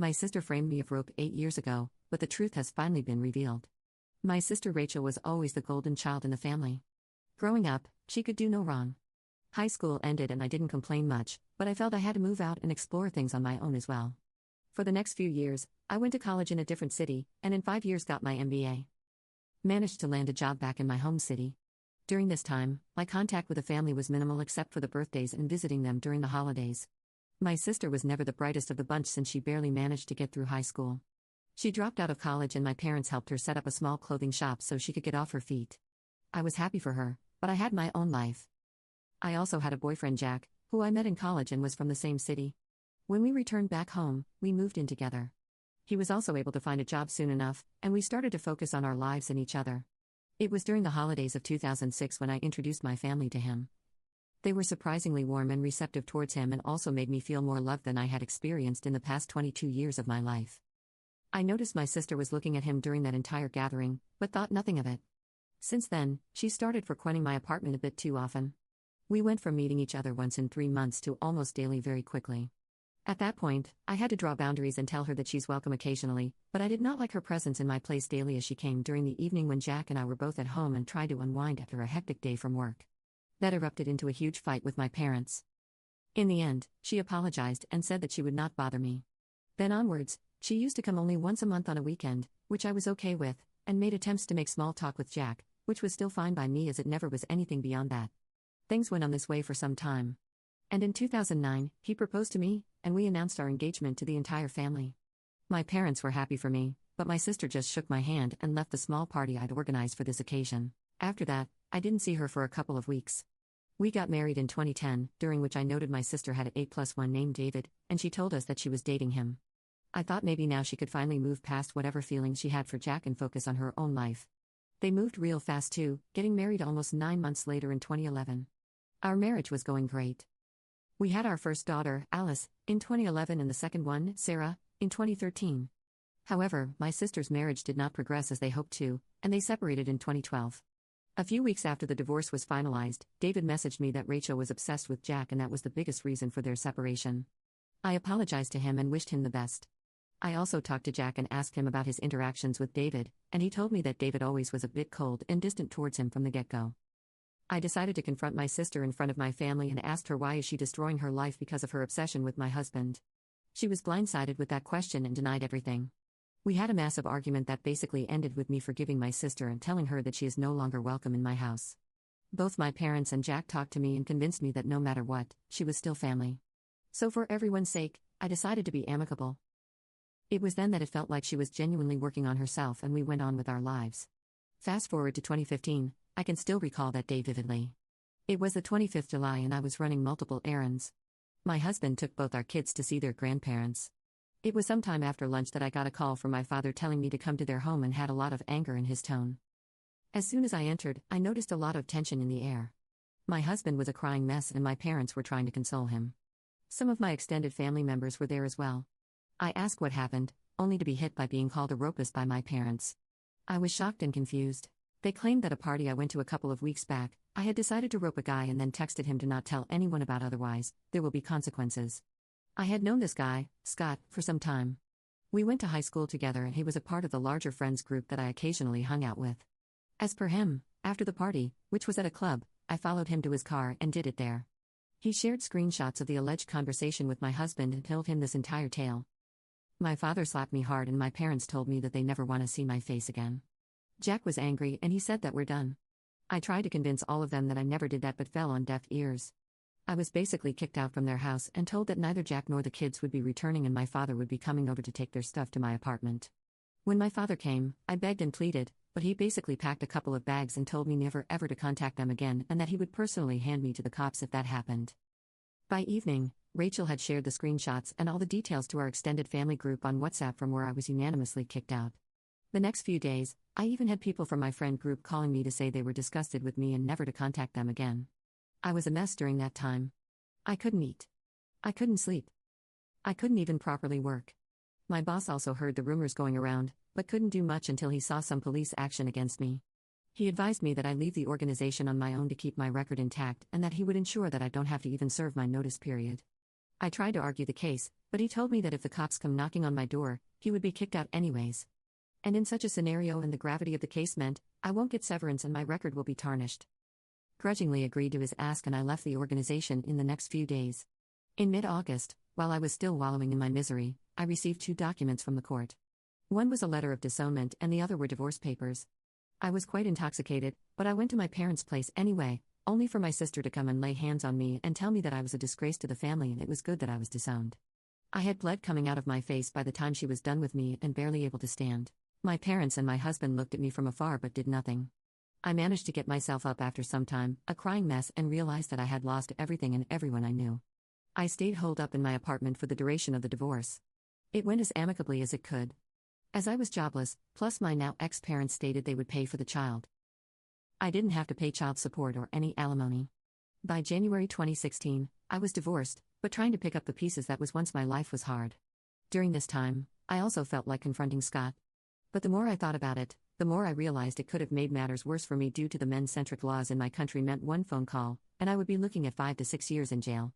My sister framed me of rope 8 years ago, but the truth has finally been revealed. My sister Rachel was always the golden child in the family. Growing up, she could do no wrong. High school ended and I didn't complain much, but I felt I had to move out and explore things on my own as well. For the next few years, I went to college in a different city, and in 5 years got my MBA. Managed to land a job back in my home city. During this time, my contact with the family was minimal except for the birthdays and visiting them during the holidays. My sister was never the brightest of the bunch since she barely managed to get through high school. She dropped out of college and my parents helped her set up a small clothing shop so she could get off her feet. I was happy for her, but I had my own life. I also had a boyfriend, Jack, who I met in college and was from the same city. When we returned back home, we moved in together. He was also able to find a job soon enough, and we started to focus on our lives and each other. It was during the holidays of 2006 when I introduced my family to him. They were surprisingly warm and receptive towards him and also made me feel more loved than I had experienced in the past 22 years of my life. I noticed my sister was looking at him during that entire gathering, but thought nothing of it. Since then, she started frequenting my apartment a bit too often. We went from meeting each other once in 3 months to almost daily very quickly. At that point, I had to draw boundaries and tell her that she's welcome occasionally, but I did not like her presence in my place daily as she came during the evening when Jack and I were both at home and tried to unwind after a hectic day from work. That erupted into a huge fight with my parents. In the end, she apologized and said that she would not bother me. Then onwards, she used to come only once a month on a weekend, which I was okay with, and made attempts to make small talk with Jack, which was still fine by me as it never was anything beyond that. Things went on this way for some time. And in 2009, he proposed to me, and we announced our engagement to the entire family. My parents were happy for me, but my sister just shook my hand and left the small party I'd organized for this occasion. After that, I didn't see her for a couple of weeks. We got married in 2010, during which I noted my sister had an 8+1 named David, and she told us that she was dating him. I thought maybe now she could finally move past whatever feelings she had for Jack and focus on her own life. They moved real fast too, getting married almost 9 months later in 2011. Our marriage was going great. We had our first daughter, Alice, in 2011 and the second one, Sarah, in 2013. However, my sister's marriage did not progress as they hoped to, and they separated in 2012. A few weeks after the divorce was finalized, David messaged me that Rachel was obsessed with Jack and that was the biggest reason for their separation. I apologized to him and wished him the best. I also talked to Jack and asked him about his interactions with David, and he told me that David always was a bit cold and distant towards him from the get-go. I decided to confront my sister in front of my family and asked her why is she destroying her life because of her obsession with my husband. She was blindsided with that question and denied everything. We had a massive argument that basically ended with me forgiving my sister and telling her that she is no longer welcome in my house. Both my parents and Jack talked to me and convinced me that no matter what, she was still family. So for everyone's sake, I decided to be amicable. It was then that it felt like she was genuinely working on herself and we went on with our lives. Fast forward to 2015, I can still recall that day vividly. It was the 25th July and I was running multiple errands. My husband took both our kids to see their grandparents. It was sometime after lunch that I got a call from my father telling me to come to their home and had a lot of anger in his tone. As soon as I entered, I noticed a lot of tension in the air. My husband was a crying mess and my parents were trying to console him. Some of my extended family members were there as well. I asked what happened, only to be hit by being called a rapist by my parents. I was shocked and confused. They claimed that a party I went to a couple of weeks back, I had decided to rope a guy and then texted him to not tell anyone about otherwise, there will be consequences. I had known this guy, Scott, for some time. We went to high school together and he was a part of the larger friends group that I occasionally hung out with. As per him, after the party, which was at a club, I followed him to his car and did it there. He shared screenshots of the alleged conversation with my husband and told him this entire tale. My father slapped me hard and my parents told me that they never want to see my face again. Jack was angry and he said that we're done. I tried to convince all of them that I never did that but fell on deaf ears. I was basically kicked out from their house and told that neither Jack nor the kids would be returning and my father would be coming over to take their stuff to my apartment. When my father came, I begged and pleaded, but he basically packed a couple of bags and told me never ever to contact them again and that he would personally hand me to the cops if that happened. By evening, Rachel had shared the screenshots and all the details to our extended family group on WhatsApp from where I was unanimously kicked out. The next few days, I even had people from my friend group calling me to say they were disgusted with me and never to contact them again. I was a mess during that time. I couldn't eat. I couldn't sleep. I couldn't even properly work. My boss also heard the rumors going around, but couldn't do much until he saw some police action against me. He advised me that I leave the organization on my own to keep my record intact and that he would ensure that I don't have to even serve my notice period. I tried to argue the case, but he told me that if the cops come knocking on my door, he would be kicked out anyways. And in such a scenario and the gravity of the case meant, I won't get severance and my record will be tarnished. Grudgingly agreed to his ask and I left the organization in the next few days. In mid-August, while I was still wallowing in my misery, I received 2 documents from the court. One was a letter of disownment and the other were divorce papers. I was quite intoxicated, but I went to my parents' place anyway, only for my sister to come and lay hands on me and tell me that I was a disgrace to the family and it was good that I was disowned. I had blood coming out of my face by the time she was done with me and barely able to stand. My parents and my husband looked at me from afar but did nothing. I managed to get myself up after some time, a crying mess, and realized that I had lost everything and everyone I knew. I stayed holed up in my apartment for the duration of the divorce. It went as amicably as it could. As I was jobless, plus my now ex-parents stated they would pay for the child. I didn't have to pay child support or any alimony. By January 2016, I was divorced, but trying to pick up the pieces that was once my life was hard. During this time, I also felt like confronting Scott. But the more I thought about it, the more I realized it could have made matters worse for me due to the men-centric laws in my country meant one phone call, and I would be looking at 5 to 6 years in jail.